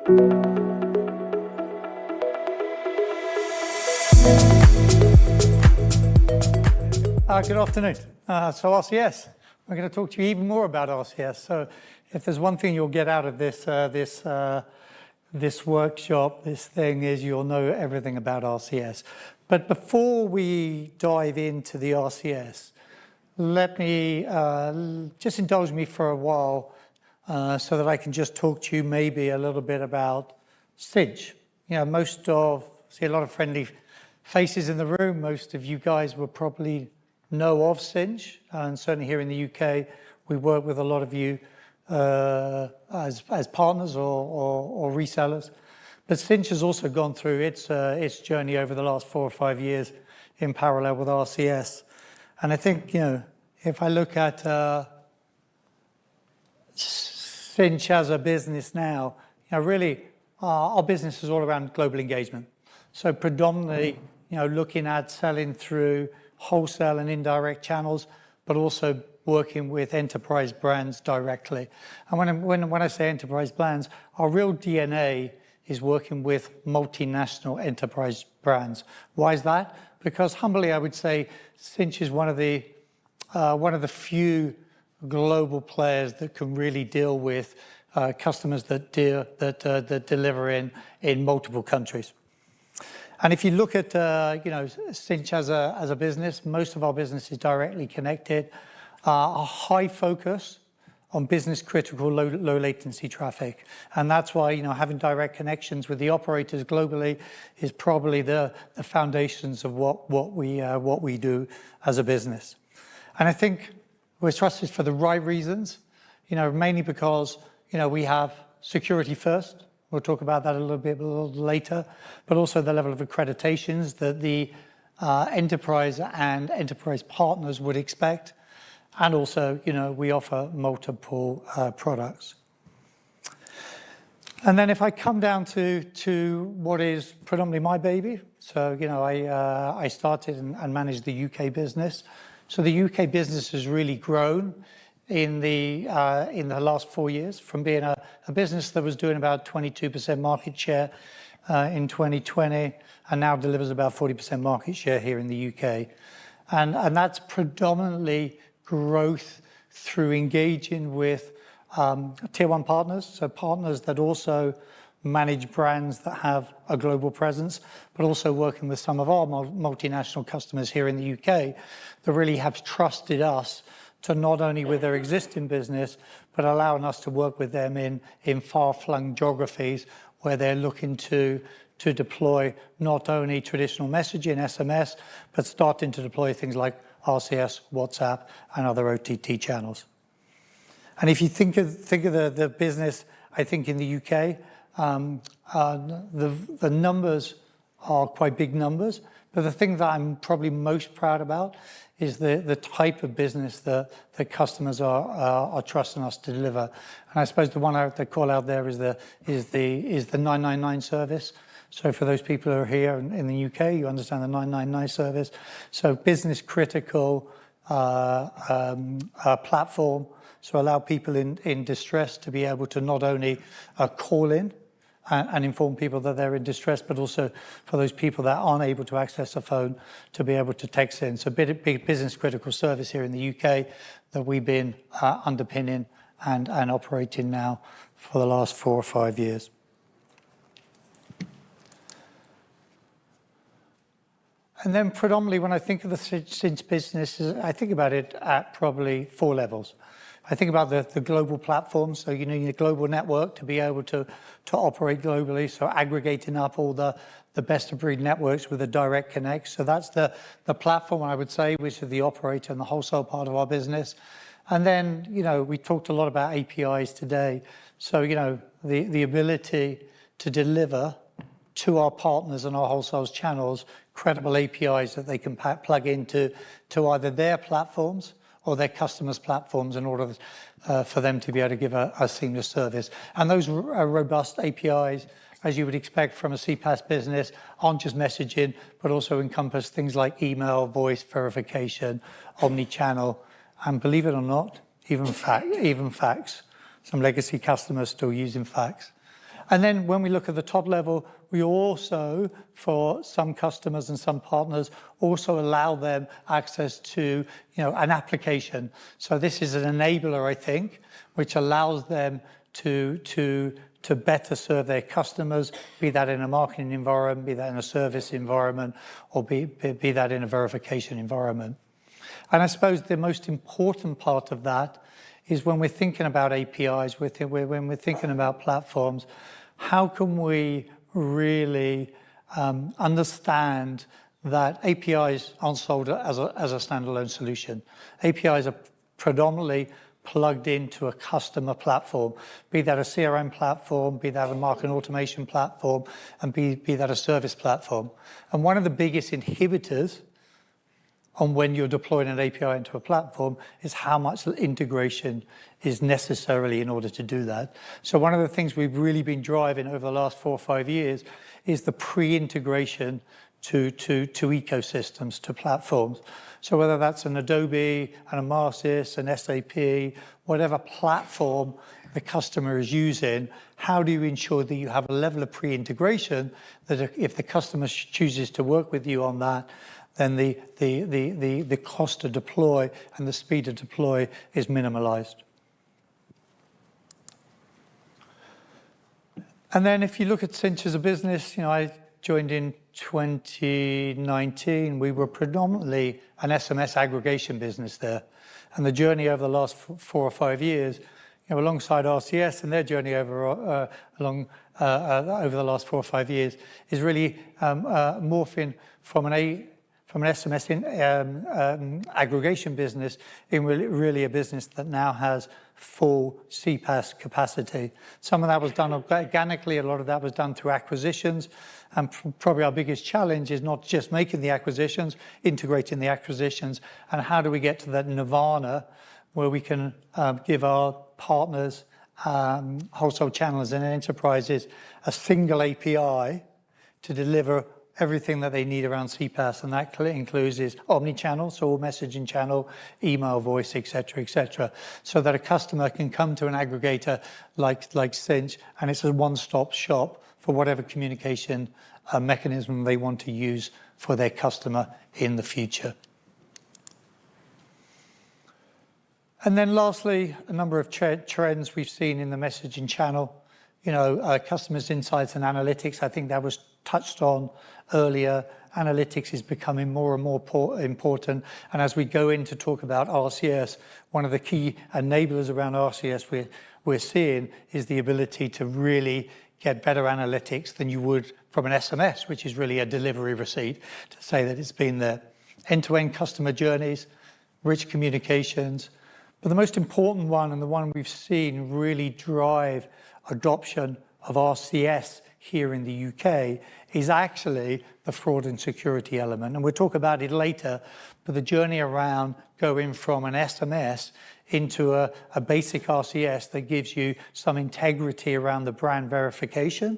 Good afternoon. So RCS, we're going to talk to you even more about RCS. So if there's one thing you'll get out of this workshop, this thing is you'll know everything about RCS. But before we dive into the RCS, let me just indulge me for a while so that I can just talk to you maybe a little bit about Cinch. You know, see a lot of friendly faces in the room. Most of you guys will probably know of Cinch, and certainly here in the UK, we work with a lot of you as partners or resellers. But Cinch has also gone through its journey over the last 4 or 5 years in parallel with RCS. And I think, you know, if I look at Cinch as a business now, you know, really our business is all around global engagement. So predominantly, you know, looking at selling through wholesale and indirect channels, but also working with enterprise brands directly. And when I say enterprise brands, our real DNA is working with multinational enterprise brands. Why is that? Because humbly, I would say Cinch is one of the few global players that can really deal with customers that deliver in multiple countries. And if you look at you know, Cinch as a business, most of our business is directly connected. A high focus on business critical low latency traffic, and that's why, you know, having direct connections with the operators globally is probably the foundations of what we do as a business. And I think we're trusted for the right reasons, you know, mainly because, you know, we have security first. We'll talk about that a little later, but also the level of accreditations that the enterprise and enterprise partners would expect. And also, you know, we offer multiple products. And then if I come down to what is predominantly my baby, so, you know, I started and managed the UK business. So the UK business has really grown in the last 4 years, from being a business that was doing about 22% market share in 2020, and now delivers about 40% market share here in the UK. And that's predominantly growth through engaging with tier one partners, so partners that also manage brands that have a global presence, but also working with some of our multinational customers here in the UK that really have trusted us to not only with their existing business, but allowing us to work with them in far-flung geographies where they're looking to deploy not only traditional messaging, SMS, but starting to deploy things like RCS, WhatsApp, and other OTT channels. And if you think of the business, I think in the UK, the numbers are quite big numbers, but the thing that I'm probably most proud about is the type of business that customers are trusting us to deliver. And I suppose the one I would call out there is the 999 service. So for those people who are here in the UK, you understand the 999 service. So business critical platform, so allow people in distress to be able to not only call in and inform people that they're in distress, but also for those people that aren't able to access a phone to be able to text in. So big business critical service here in the UK that we've been underpinning and operating now for the last 4 or 5 years. And then predominantly when I think of the Cinch business, I think about it at probably 4 levels. I think about the global platform, so you need a global network to be able to operate globally, so aggregating up all the best of breed networks with a direct connect. So that's the platform, I would say, which is the operator and the wholesale part of our business. And then, you know, we talked a lot about APIs today. So, you know, the ability to deliver to our partners and our wholesale channels credible APIs that they can plug into either their platforms or their customers' platforms in order for them to be able to give a seamless service. And those robust APIs, as you would expect from a CPaaS business, aren't just messaging, but also encompass things like email, voice verification, omni-channel, and believe it or not, even fax. Some legacy customers still using fax. And then when we look at the top level, we also, for some customers and some partners, also allow them access to, an application. So this is an enabler, I think, which allows them to better serve their customers, be that in a marketing environment, be that in a service environment, or be that in a verification environment. And I suppose the most important part of that is when we're thinking about APIs, when we're thinking about platforms, how can we really understand that APIs aren't sold as a standalone solution? APIs are predominantly plugged into a customer platform, be that a CRM platform, be that a marketing automation platform, and be that a service platform. And one of the biggest inhibitors on when you're deploying an API into a platform is how much integration is necessarily in order to do that. So one of the things we've really been driving over the last 4 or 5 years is the pre-integration to ecosystems, to platforms. So whether that's an Adobe, an Amarsys, an SAP, whatever platform the customer is using, how do you ensure that you have a level of pre-integration that if the customer chooses to work with you on that, then the cost to deploy and the speed to deploy is minimalized. And then if you look at Cinch as a business, I joined in 2019. We were predominantly an SMS aggregation business there. And the journey over the last 4 or 5 years, alongside RCS and their journey over the last 4 or 5 years, is really morphing from an SMS aggregation business in really a business that now has full CPaaS capacity. Some of that was done organically, a lot of that was done through acquisitions, and probably our biggest challenge is not just making the acquisitions, integrating the acquisitions, and how do we get to that nirvana where we can give our partners, wholesale channels and enterprises a single API to deliver everything that they need around CPaaS, and that includes is omni-channel, so all messaging channel, email, voice, etc., so that a customer can come to an aggregator like Cinch, and it's a one-stop shop for whatever communication mechanism they want to use for their customer in the future. And then lastly, a number of trends we've seen in the messaging channel. Customers' insights and analytics, I think that was touched on earlier. Analytics is becoming more and more important. And as we go in to talk about RCS, one of the key enablers around RCS we're seeing is the ability to really get better analytics than you would from an SMS, which is really a delivery receipt, to say that it's been there. End-to-end customer journeys, rich communications. But the most important one, and the one we've seen really drive adoption of RCS here in the UK, is actually the fraud and security element. And we'll talk about it later, but the journey around going from an SMS into a basic RCS that gives you some integrity around the brand verification,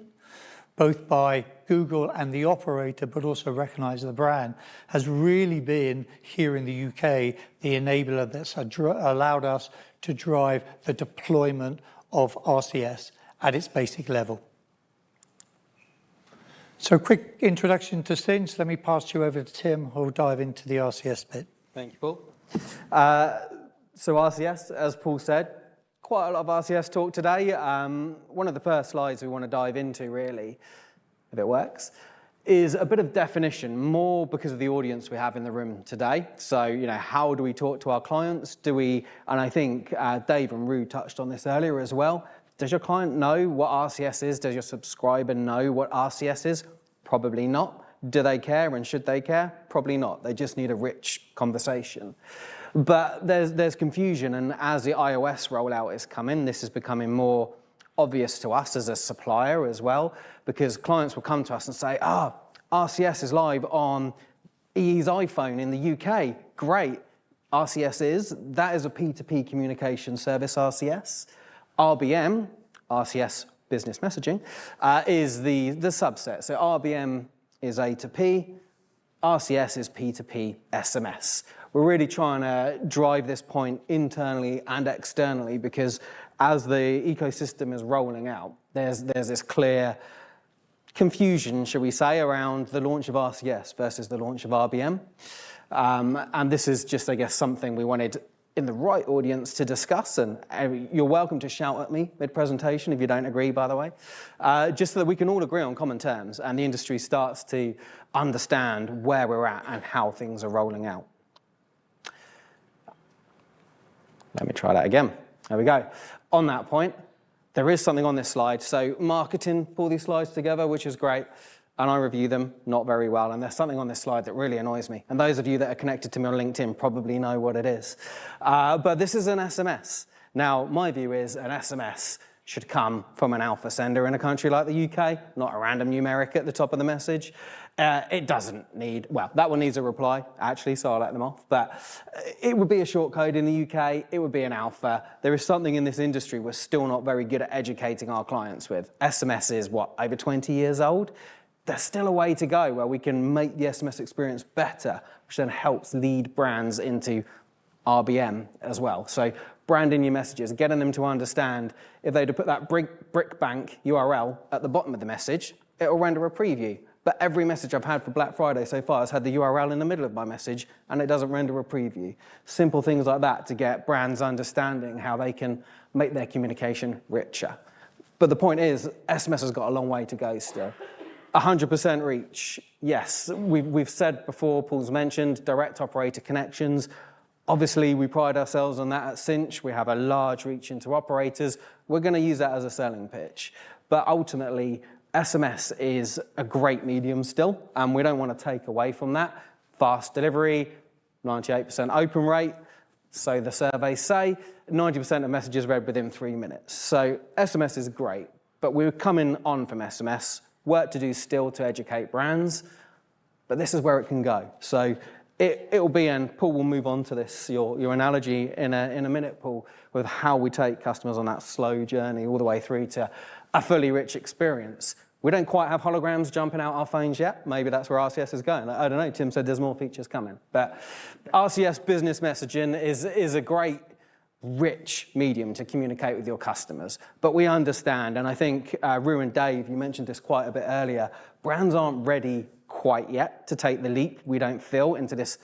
both by Google and the operator, but also recognize the brand, has really been, here in the UK, the enabler that's allowed us to drive the deployment of RCS at its basic level. So quick introduction to Cinch. Let me pass you over to Tim, who'll dive into the RCS bit. Thank you, Paul. So RCS, as Paul said, quite a lot of RCS talk today. One of the first slides we want to dive into, really, if it works, is a bit of definition, more because of the audience we have in the room today. So, how do we talk to our clients? And I think Dave and Rue touched on this earlier as well. Does your client know what RCS is? Does your subscriber know what RCS is? Probably not. Do they care, and should they care? Probably not. They just need a rich conversation. But there's confusion, and as the iOS rollout is coming, this is becoming more obvious to us as a supplier as well, because clients will come to us and say, RCS is live on EE's iPhone in the UK. Great. That is a P2P communication service, RCS. RBM, RCS business messaging, is the subset. So RBM is A to P, RCS is P2P SMS. We're really trying to drive this point internally and externally, because as the ecosystem is rolling out, There's this clear confusion, shall we say, around the launch of RCS versus the launch of RBM. And this is just, I guess, something we wanted in the right audience to discuss. And you're welcome to shout at me mid-presentation if you don't agree, by the way, just so that we can all agree on common terms and the industry starts to understand where we're at and how things are rolling out. Let me try that again. There we go. On that point, there is something on this slide. So marketing pull these slides together, which is great. And I review them not very well. And there's something on this slide that really annoys me. And those of you that are connected to me on LinkedIn probably know what it is. But this is an SMS. Now, my view is an SMS should come from an alpha sender in a country like the UK, not a random numeric at the top of the message. It doesn't need, well, that one needs a reply, actually, so I'll let them off. But it would be a short code in the UK. It would be an alpha. There is something in this industry we're still not very good at educating our clients with. SMS is, what, over 20 years old? There's still a way to go where we can make the SMS experience better, which then helps lead brands into RBM as well. So branding your messages, getting them to understand if they'd put that brick bank URL at the bottom of the message, it'll render a preview. But every message I've had for Black Friday so far has had the URL in the middle of my message and it doesn't render a preview. Simple things like that to get brands understanding how they can make their communication richer. But the point is, SMS has got a long way to go still. 100% reach, yes. We've said before, Paul's mentioned, direct operator connections. Obviously, we pride ourselves on that at Cinch. We have a large reach into operators. We're going to use that as a selling pitch. But ultimately, SMS is a great medium still, and we don't want to take away from that. Fast delivery, 98% open rate. So the surveys say 90% of messages read within 3 minutes. So SMS is great, but we're coming on from SMS. Work to do still to educate brands, but this is where it can go. So it will be, and Paul will move on to this, your analogy in a minute, Paul, with how we take customers on that slow journey all the way through to a fully rich experience. We don't quite have holograms jumping out our phones yet. Maybe that's where RCS is going. I don't know. Tim said there's more features coming. But RCS business messaging is a great, rich medium to communicate with your customers. But we understand, and I think Rue and Dave, you mentioned this quite a bit earlier, brands aren't ready quite yet to take the leap, we don't feel, into this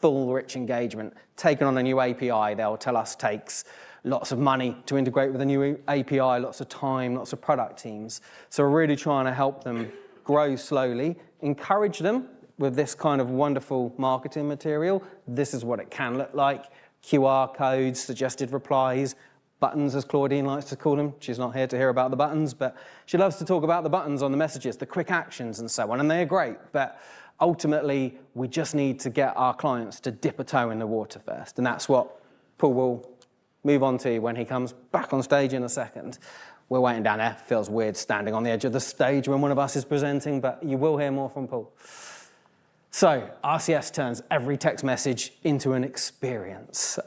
full rich engagement. Taking on a new API, they'll tell us takes lots of money to integrate with a new API, lots of time, lots of product teams. So we're really trying to help them grow slowly, encourage them with this kind of wonderful marketing material. This is what it can look like. QR codes, suggested replies, buttons, as Claudine likes to call them. She's not here to hear about the buttons, but she loves to talk about the buttons on the messages, the quick actions and so on, and they're great. But ultimately, we just need to get our clients to dip a toe in the water first, and that's what Paul will move on to when he comes back on stage in a second. We're waiting down there. Feels weird standing on the edge of the stage when one of us is presenting, but you will hear more from Paul. So RCS turns every text message into an experience.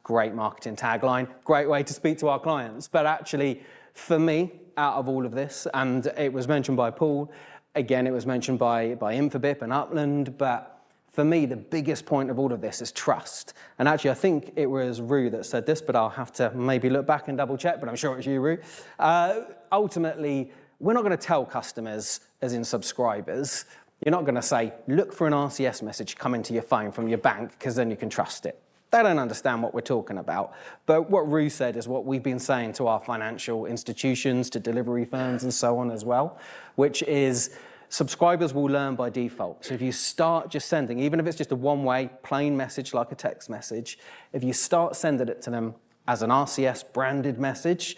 Great marketing tagline, great way to speak to our clients. But actually, for me, out of all of this, and it was mentioned by Paul, again, it was mentioned by Infobip and Upland, but for me, the biggest point of all of this is trust. And actually, I think it was Rue that said this, but I'll have to maybe look back and double check, but I'm sure it's you, Rue. Ultimately, we're not going to tell customers, as in subscribers, you're not going to say, look for an RCS message coming to your phone from your bank, because then you can trust it. They don't understand what we're talking about. But what Rue said is what we've been saying to our financial institutions, to delivery firms and so on as well, which is subscribers will learn by default. So if you start just sending, even if it's just a one-way plain message like a text message, if you start sending it to them as an RCS branded message,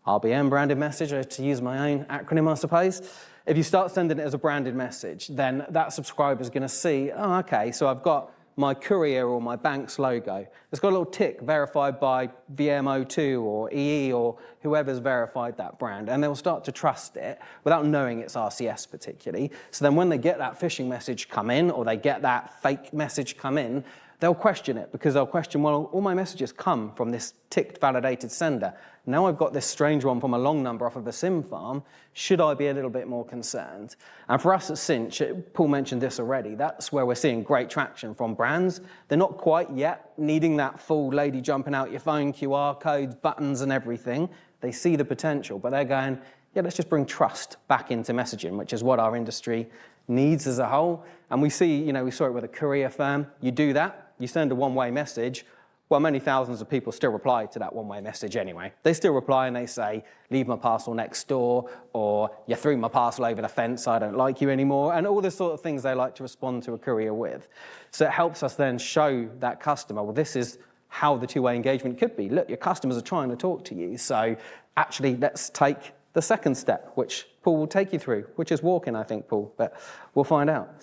RBM branded message, to use my own acronym, I suppose, if you start sending it as a branded message, then that subscriber is going to see, oh, okay, so I've got my courier or my bank's logo. It's got a little tick verified by VMO2 or EE or whoever's verified that brand, and they'll start to trust it without knowing it's RCS particularly. So then when they get that phishing message come in or they get that fake message come in, they'll question it because they'll question, well, all my messages come from this ticked validated sender. Now I've got this strange one from a long number off of a SIM farm. Should I be a little bit more concerned? And for us at Cinch, Paul mentioned this already, that's where we're seeing great traction from brands. They're not quite yet needing that full lady jumping out your phone, QR codes, buttons and everything. They see the potential, but they're going, yeah, let's just bring trust back into messaging, which is what our industry needs as a whole. And we see, we saw it with a courier firm. You do that, you send a one-way message. Well, many thousands of people still reply to that one-way message anyway. They still reply and they say, leave my parcel next door, or you threw my parcel over the fence, I don't like you anymore, and all the sort of things they like to respond to a courier with. So it helps us then show that customer, well, this is how the two-way engagement could be. Look, your customers are trying to talk to you, so actually let's take the second step, which Paul will take you through, which is walking, I think, Paul, but we'll find out.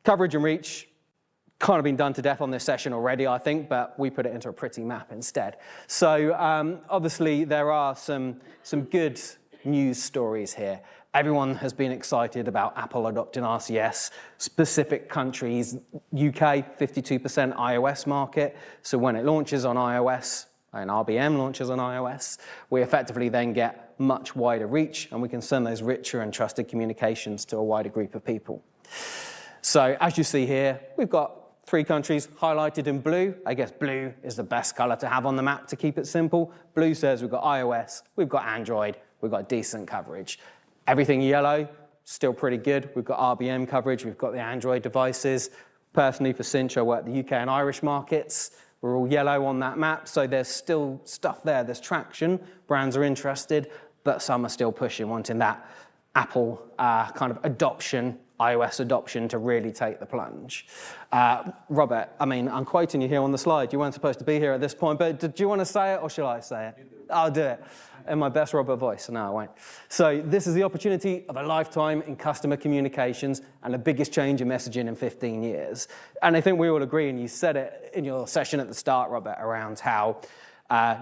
Coverage and reach. Kind of been done to death on this session already, I think, but we put it into a pretty map instead. So obviously there are some good news stories here. Everyone has been excited about Apple adopting RCS. Specific countries, UK, 52% iOS market. So when it launches on iOS, and RBM launches on iOS, we effectively then get much wider reach, and we can send those richer and trusted communications to a wider group of people. So as you see here, we've got 3 countries highlighted in blue. I guess blue is the best color to have on the map to keep it simple. Blue says we've got iOS, we've got Android, we've got decent coverage. Everything yellow, still pretty good. We've got RBM coverage, we've got the Android devices. Personally, for Cinch, I work the UK and Irish markets. We're all yellow on that map, so there's still stuff there. There's traction, brands are interested, but some are still pushing, wanting that Apple kind of adoption, iOS adoption to really take the plunge. Robert, I mean, I'm quoting you here on the slide. You weren't supposed to be here at this point, but do you want to say it or shall I say it? I'll do it in my best Robert voice. No, I won't. So this is the opportunity of a lifetime in customer communications and the biggest change in messaging in 15 years. And I think we all agree, and you said it in your session at the start, Robert, around how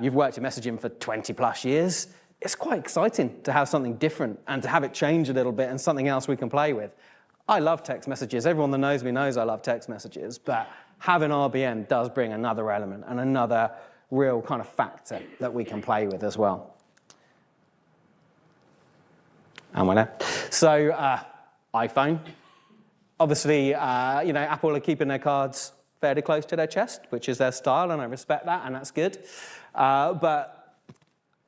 you've worked in messaging for 20 plus years. It's quite exciting to have something different and to have it change a little bit and something else we can play with. I love text messages. Everyone that knows me knows I love text messages, but having RBM does bring another element and another real kind of factor that we can play with as well. And we're there. So iPhone. Obviously, Apple are keeping their cards fairly close to their chest, which is their style, and I respect that, and that's good. But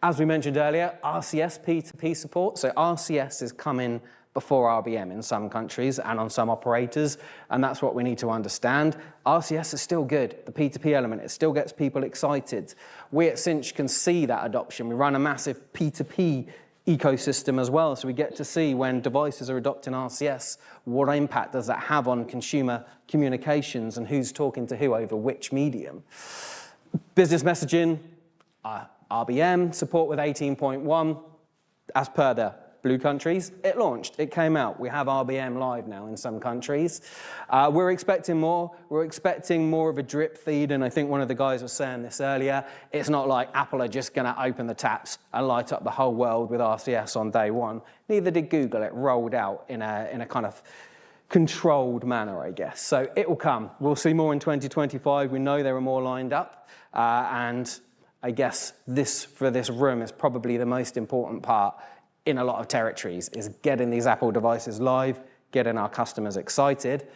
as we mentioned earlier, RCS P2P support. So RCS is coming before RBM in some countries and on some operators, and that's what we need to understand. RCS is still good. The P2P element, it still gets people excited. We at Cinch can see that adoption. We run a massive P2P ecosystem as well, so we get to see when devices are adopting RCS, what impact does that have on consumer communications and who's talking to who over which medium. Business messaging, RBM, support with 18.1, as per the blue countries, it launched, it came out. We have RBM live now in some countries. We're expecting more. We're expecting more of a drip feed, and I think one of the guys was saying this earlier. It's not like Apple are just going to open the taps and light up the whole world with RCS on day one. Neither did Google. It rolled out in a kind of controlled manner, I guess. So it will come. We'll see more in 2025. We know there are more lined up, and I guess for this room is probably the most important part in a lot of territories, is getting these Apple devices live, getting our customers excited,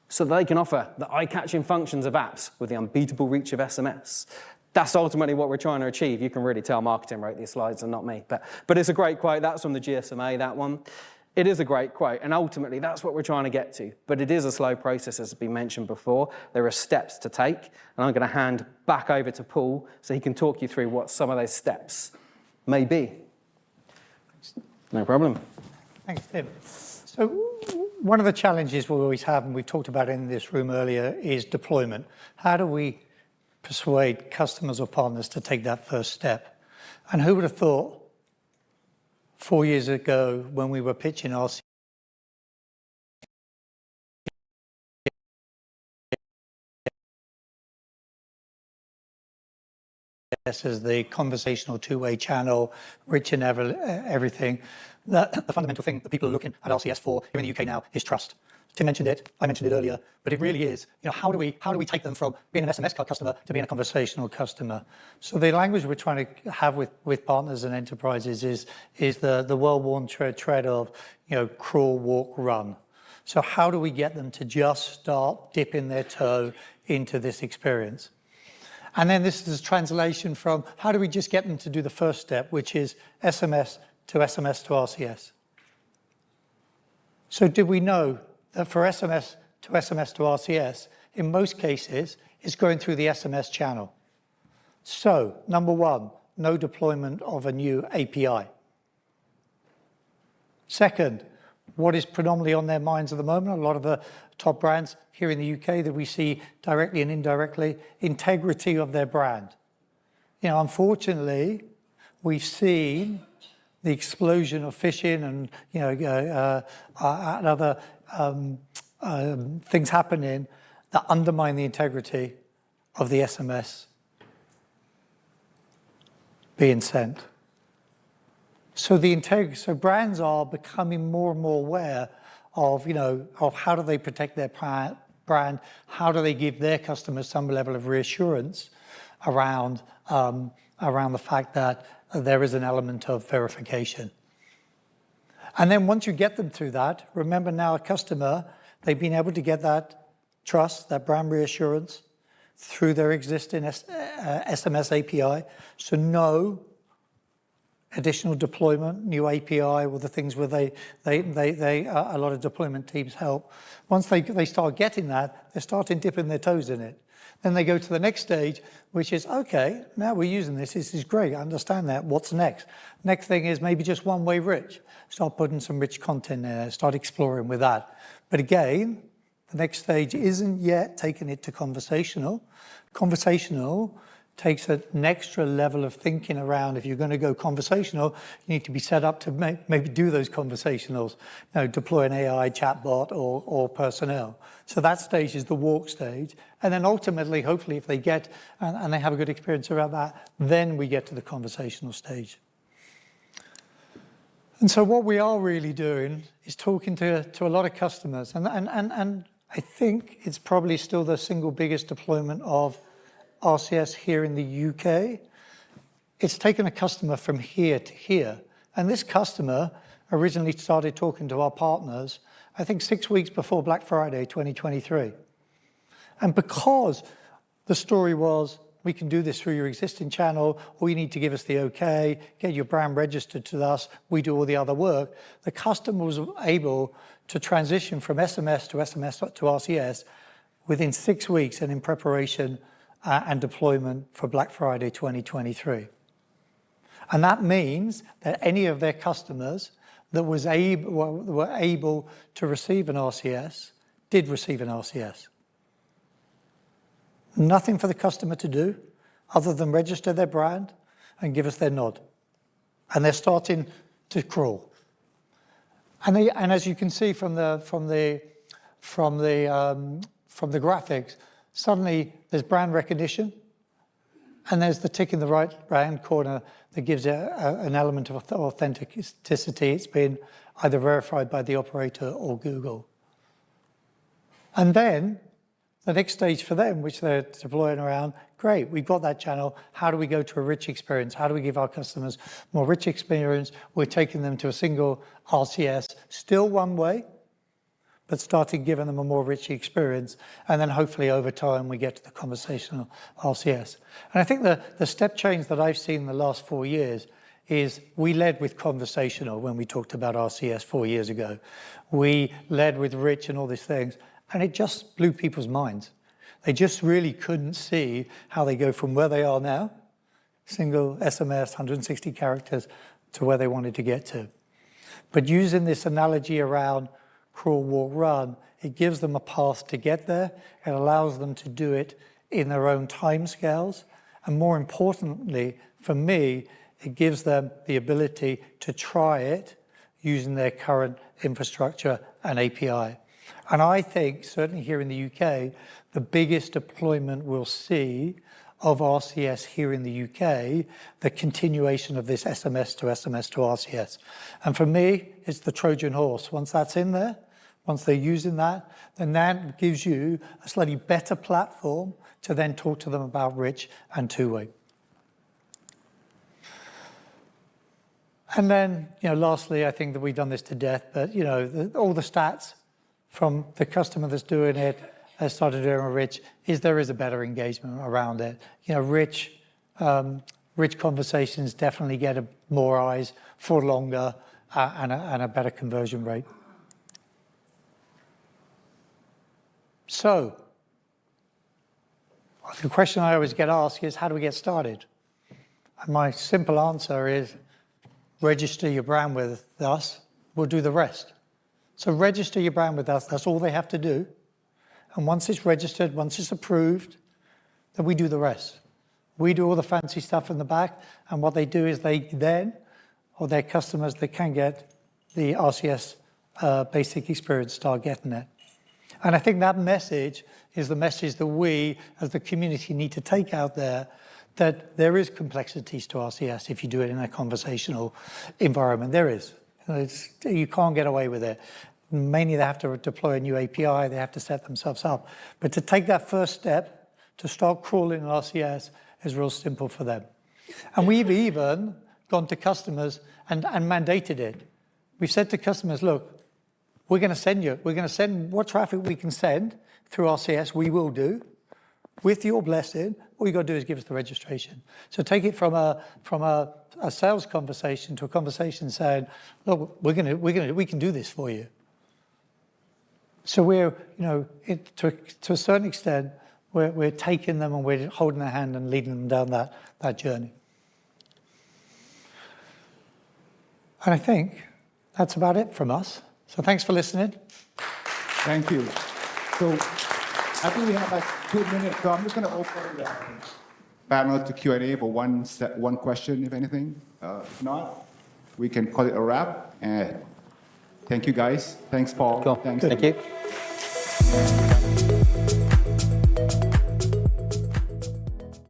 so that they can offer the eye-catching functions of apps with the unbeatable reach of SMS. That's ultimately what we're trying to achieve. You can really tell marketing wrote these slides and not me, but it's a great quote. That's from the GSMA, that one. It is a great quote, and ultimately that's what we're trying to get to. But it is a slow process, as has been mentioned before. There are steps to take, and I'm going to hand back over to Paul so he can talk you through what some of those steps may be. No problem. Thanks, Tim. So one of the challenges we always have, and we've talked about it in this room earlier, is deployment. How do we persuade customers or partners to take that first step? And who would have thought 4 years ago when we were pitching RCS as the conversational two-way channel, rich in everything, that the fundamental thing that people are looking at RCS for here in the UK now is trust. Tim mentioned it, I mentioned it earlier, but it really is, how do we take them from being an SMS card customer to being a conversational customer? So the language we're trying to have with partners and enterprises is the well-worn tread of, crawl, walk, run. So how do we get them to just start dipping their toe into this experience? And then this is a translation from how do we just get them to do the first step, which is SMS to RCS. So did we know that for SMS to RCS, in most cases, it's going through the SMS channel? So, number one, no deployment of a new API. Second, what is predominantly on their minds at the moment, a lot of the top brands here in the UK that we see directly and indirectly, integrity of their brand. You know, unfortunately, we've seen the explosion of phishing and, you know, and other things happening that undermine the integrity of the SMS being sent. So so brands are becoming more and more aware of, you know, of how do they protect their brand, how do they give their customers some level of reassurance around the fact that there is an element of verification. And then once you get them through that, remember now a customer, they've been able to get that trust, that brand reassurance through their existing SMS API. So no additional deployment, new API, or the things where a lot of deployment teams help. Once they start getting that, they're starting dipping their toes in it. Then they go to the next stage, which is, okay, now we're using this. This is great. I understand that. What's next? Next thing is maybe just one-way rich. Start putting some rich content there. Start exploring with that. But again, the next stage isn't yet taking it to conversational. Conversational takes an extra level of thinking around. If you're going to go conversational, you need to be set up to maybe do those conversationals, you know, deploy an AI chatbot or personnel. So that stage is the walk stage. And then ultimately, hopefully, if they get and they have a good experience around that, then we get to the conversational stage. And so what we are really doing is talking to a lot of customers. And I think it's probably still the single biggest deployment of RCS here in the UK. It's taken a customer from here to here. And this customer originally started talking to our partners, I think 6 weeks before Black Friday 2023. And because the story was, we can do this through your existing channel, or you need to give us the okay, get your brand registered to us, we do all the other work, the customer was able to transition from SMS to RCS within 6 weeks and in preparation and deployment for Black Friday 2023. And that means that any of their customers that were able to receive an RCS did receive an RCS. Nothing for the customer to do other than register their brand and give us their nod. And they're starting to crawl. And as you can see from the graphics, suddenly there's brand recognition, and there's the tick in the right-hand corner that gives it an element of authenticity. It's been either verified by the operator or Google. And then the next stage for them, which they're deploying around, great, we've got that channel. How do we go to a rich experience? How do we give our customers more rich experience? We're taking them to a single RCS, still one way, but starting giving them a more rich experience. And then hopefully over time, we get to the conversational RCS. And I think the step change that I've seen in the last 4 years is we led with conversational when we talked about RCS 4 years ago. We led with rich and all these things, and it just blew people's minds. They just really couldn't see how they go from where they are now, single SMS, 160 characters, to where they wanted to get to. But using this analogy around crawl, walk, run, it gives them a path to get there. It allows them to do it in their own timescales. And more importantly, for me, it gives them the ability to try it using their current infrastructure and API. And I think, certainly here in the UK, the biggest deployment we'll see of RCS here in the UK, the continuation of this SMS to RCS. And for me, it's the Trojan horse. Once that's in there, once they're using that, then that gives you a slightly better platform to then talk to them about rich and two-way. And then, lastly, I think that we've done this to death, but, all the stats from the customer that's doing it, started doing with Rich is there is a better engagement around it. Rich conversations definitely get more eyes for longer and a better conversion rate. So, the question I always get asked is, how do we get started? And my simple answer is, register your brand with us, we'll do the rest. So register your brand with us, that's all they have to do. And once it's registered, once it's approved, then we do the rest. We do all the fancy stuff in the back, and what they do is or their customers, they can get the RCS basic experience, start getting it. And I think that message is the message that we, as the community, need to take out there, that there is complexities to RCS if you do it in a conversational environment. There is. You can't get away with it. Mainly they have to deploy a new API, they have to set themselves up. But to take that first step, to start crawling in RCS, is real simple for them. And we've even gone to customers and mandated it. We've said to customers, look, we're going to send what traffic we can send through RCS, we will do. With your blessing, all you got to do is give us the registration. So take it from a sales conversation to a conversation saying, look, we can do this for you. So we're, to a certain extent, we're taking them and we're holding their hand and leading them down that journey. And I think that's about it from us. So thanks for listening. Thank you. So I think we have like 2 minutes, so I'm just going to open the panel to Q&A for one question, if anything. If not, we can call it a wrap. And thank you, guys. Thanks, Paul. Cool. Thanks. Thank you.